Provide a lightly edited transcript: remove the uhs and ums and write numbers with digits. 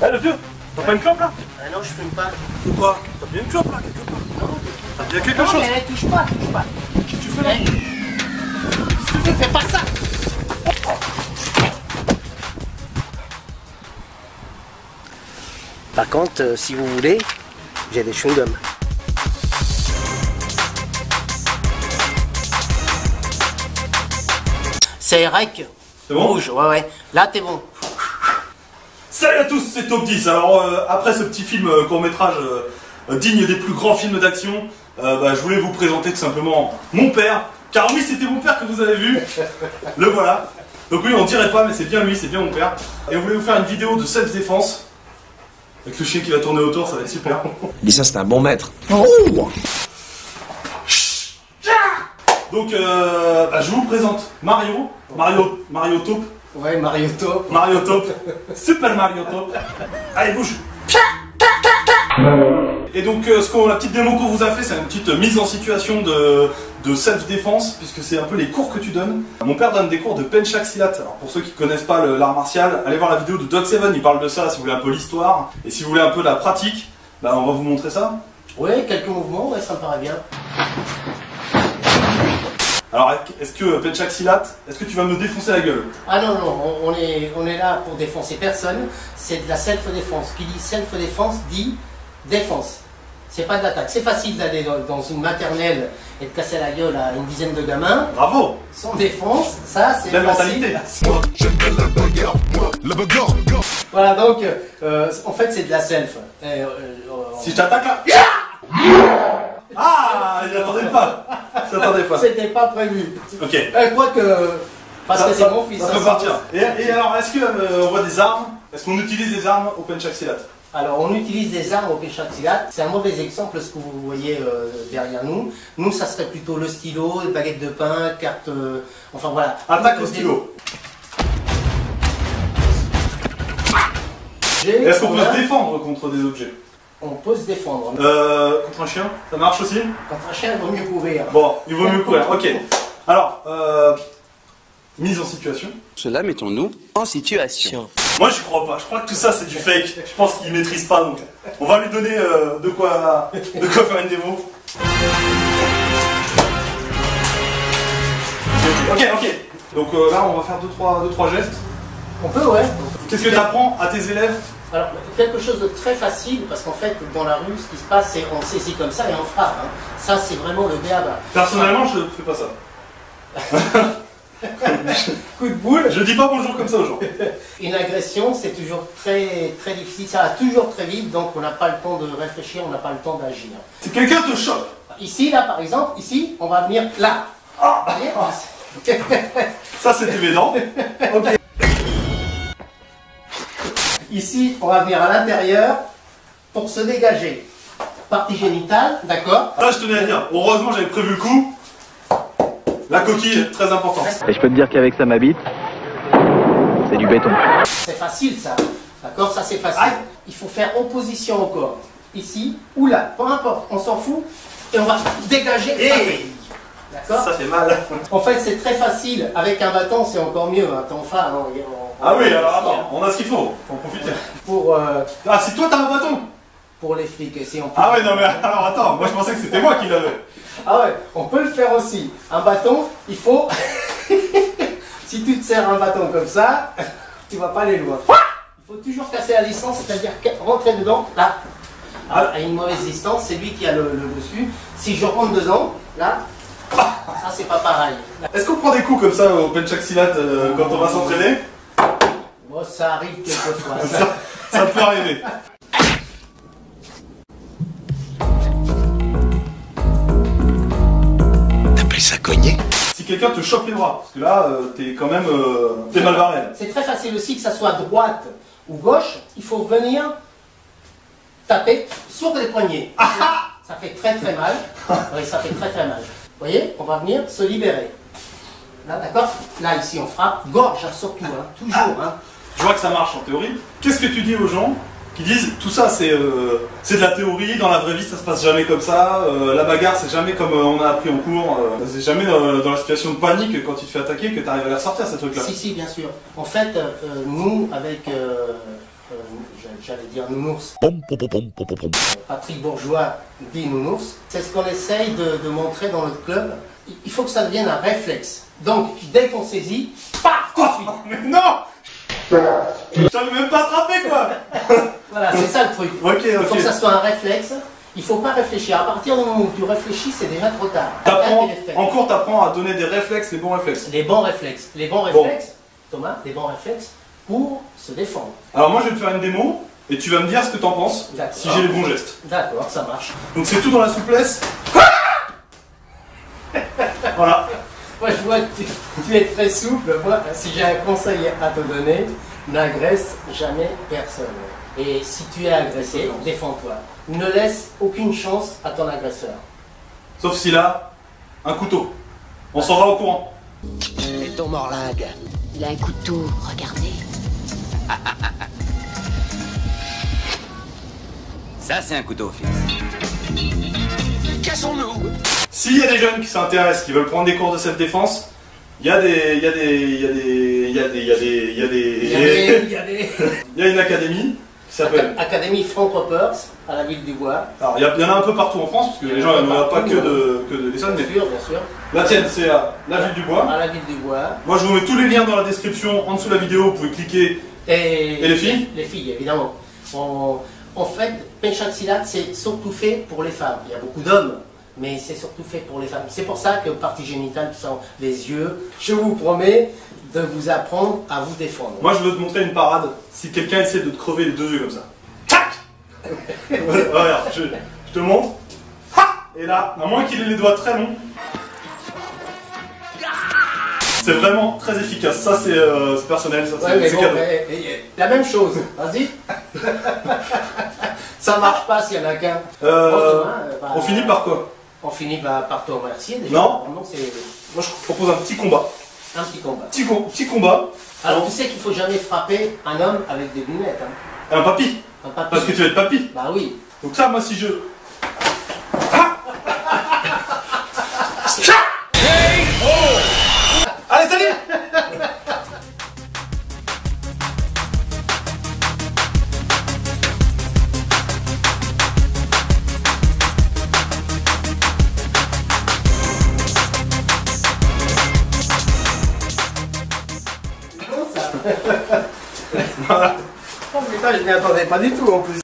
Eh le vieux, t'as pas une clope là? Ah non, je fume pas. Ou quoi? T'as bien une clope là quelque part? Non, t'as bien quelque non, chose? mais touche pas, touche pas. Qu'est-ce que tu fais là? Tu fais pas ça. Par contre, si vous voulez, j'ai des chewing-gums. C'est rec. C'est bon? Rouge, ouais. Là, t'es bon. Salut à tous, c'est Top 10. Alors après ce petit film court-métrage digne des plus grands films d'action, je voulais vous présenter tout simplement mon père. Car oui, c'était mon père que vous avez vu. Le voilà. Donc oui, on dirait pas, mais c'est bien lui, c'est bien mon père. Et on voulait vous faire une vidéo de self-défense. Avec le chien qui va tourner autour, ça va être super. Dis ça, c'est un bon maître. Donc je vous présente Mario Top. Ouais, Mario Top. Mario Top. Super Mario Top. Allez, bouge. Et donc la petite démo qu'on vous a fait, c'est une petite mise en situation de self-défense, puisque c'est un peu les cours que tu donnes. Mon père donne des cours de Penchak Silat. Alors pour ceux qui connaissent pas l'art martial, allez voir la vidéo de Dog7, il parle de ça si vous voulez un peu l'histoire. Et si vous voulez un peu la pratique, on va vous montrer ça. Ouais, quelques mouvements, ouais, ça me paraît bien. Alors est-ce que Penchak Silat, est-ce que tu vas me défoncer la gueule? Ah non, on est là pour défoncer personne, c'est de la self-défense. Qui dit self-défense dit défense. C'est pas de l'attaque. C'est facile d'aller dans une maternelle et de casser la gueule à une dizaine de gamins. Bravo! Sans défense, ça c'est la facile. mentalité. Voilà, donc en fait c'est de la self. Si je t'attaque là... Ah, il attendait pas. C'était pas prévu. Ok. Quoique, parce que c'est mon fils. Ça peut partir. Et alors, est-ce qu'on voit des armes? Est-ce qu'on utilise des armes au Penchak Silat? Alors, on utilise des armes au Penchak Silat. C'est un mauvais exemple ce que vous voyez derrière nous. Nous, ça serait plutôt le stylo, baguette de pain, carte. Enfin voilà. Attaque au stylo. Est-ce qu'on peut se défendre contre des objets? On peut se défendre. Contre un chien, ça marche aussi? Contre un chien, il vaut mieux courir. Bon, il vaut mieux courir, ok. Alors, mise en situation. Cela, mettons-nous en situation. Moi, je crois pas. Je crois que tout ça, c'est du fake. Je pense qu'il maîtrise pas, donc on va lui donner de quoi faire une démo. Ok. Donc là, on va faire 2-3 gestes. On peut, ouais. Qu'est-ce que tu apprends à tes élèves? Alors, quelque chose de très facile, parce qu'en fait, dans la rue, ce qui se passe, c'est on saisit comme ça et on frappe. Hein. Ça, c'est vraiment le béaba. Personnellement, je fais pas ça. Coup de boule. Je dis pas bonjour comme ça aux gens. Une agression, c'est toujours très difficile. Ça va toujours très vite, donc on n'a pas le temps de réfléchir, on n'a pas le temps d'agir. Si quelqu'un te chope. Ici, là, par exemple, ici, on va venir là. Ah. Ça, c'est évident. Ok. Ici, on va venir à l'intérieur pour se dégager. Partie génitale, d'accord? Là, je tenais à dire, heureusement, j'avais prévu le coup. La coquille, très important. Et je peux te dire qu'avec ça, ma bite, c'est du béton. C'est facile, ça. D'accord? Ça, c'est facile. Il faut faire opposition au corps. Ici ou là, peu importe, on s'en fout. Et on va dégager. D'accord? Ça fait mal. En fait, c'est très facile. Avec un bâton, c'est encore mieux. Attends, enfin, ah oui, alors attends, on a ce qu'il faut. Faut en profiter. Ah, si toi t'as un bâton? Pour les flics, si on peut. Ah ouais, non mais alors attends, moi je pensais que c'était moi qui l'avais. Ah ouais, on peut le faire aussi. Un bâton, il faut... Si tu te sers un bâton comme ça, tu vas pas aller loin. Il faut toujours casser la distance, c'est-à-dire rentrer dedans, là. À une mauvaise distance, c'est lui qui a le dessus. Si je rentre dedans, là, ça c'est pas pareil. Est-ce qu'on prend des coups comme ça au Penchak Silat quand on va s'entraîner? Bon, ça arrive quelquefois. Ça peut arriver. T'appelles ça cogner? Si quelqu'un te chope les bras, parce que là, t'es quand même t'es mal barré. C'est très facile aussi, que ça soit droite ou gauche, il faut venir taper sur les poignets. Ça fait très mal. Oui, ça fait très mal. Vous voyez, on va venir se libérer. Là, d'accord? Là, ici, on frappe. Gorge, hein, surtout, hein, toujours. Hein. Je vois que ça marche en théorie. Qu'est-ce que tu dis aux gens qui disent tout ça c'est de la théorie, dans la vraie vie ça se passe jamais comme ça, la bagarre c'est jamais comme on a appris en cours, c'est jamais dans la situation de panique quand tu te fais attaquer que tu arrives à les ressortir ces trucs là? Si, bien sûr. En fait, nous, avec j'allais dire nounours. Patrick Bourgeois dit nounours. C'est ce qu'on essaye de montrer dans notre club. Il faut que ça devienne un réflexe. Donc, dès qu'on saisit, paf, tout de suite. Mais non! J'avais même pas attrapé quoi! Voilà, c'est ça le truc. Ok, Il faut ok. que ça soit un réflexe. Il faut pas réfléchir. À partir du moment où tu réfléchis, c'est déjà trop tard. En cours, t'apprends à donner des réflexes, les bons réflexes. Les bons réflexes. Les bons réflexes, Thomas, les bons réflexes pour se défendre. Alors moi je vais te faire une démo et tu vas me dire ce que t'en penses, D'accord. si j'ai les bons gestes. D'accord, ça marche. Donc c'est tout dans la souplesse. Voilà. Moi, je vois que tu es très souple. Moi, si j'ai un conseil à te donner, n'agresse jamais personne. Et si tu es agressé, défends-toi. Ne laisse aucune chance à ton agresseur. Sauf s'il a un couteau. On s'en va au courant. Et ton morlingue? Il a un couteau, regardez. Ça, c'est un couteau fixe. Cassons-nous! S'il y a des jeunes qui s'intéressent, qui veulent prendre des cours de self-défense, il y a une académie qui s'appelle... Académie Frank Roppers, à la ville du Bois. Alors il y en a un peu partout en France, parce que les gens ne regardent pas que de l'Essonne, mais Bien sûr, bien sûr. la tienne c'est à la ville du Bois. À la ville du Bois. Moi je vous mets tous les liens dans la description, en dessous de la vidéo, vous pouvez cliquer. Et les filles? Les filles, évidemment. En fait, Penchat Silat, c'est surtout fait pour les femmes. Il y a beaucoup d'hommes, mais c'est surtout fait pour les femmes. C'est pour ça que partie génitale sont les yeux. Je vous promets de vous apprendre à vous défendre. Moi je veux te montrer une parade, si quelqu'un essaie de te crever les deux yeux comme ça. Tac. Regarde, je te montre. Ha. Et là, à moins qu'il ait les doigts très longs, c'est vraiment très efficace. Ça c'est personnel, ça Ouais, mais c'est bon, cadeau. la même chose, vas-y. Ça marche pas s'il y en a qu'un. On finit par quoi? On finit par te remercier déjà. Non. Vraiment, c'est Moi je propose un petit combat. un petit combat. Petit combat. Alors tu sais qu'il faut jamais frapper un homme avec des lunettes. Hein. Un papy. Un papy. Parce que tu vas être papy. Bah oui. Donc ça, moi si je... Allez, salut. Oh putain, je m'y attendais pas du tout en plus.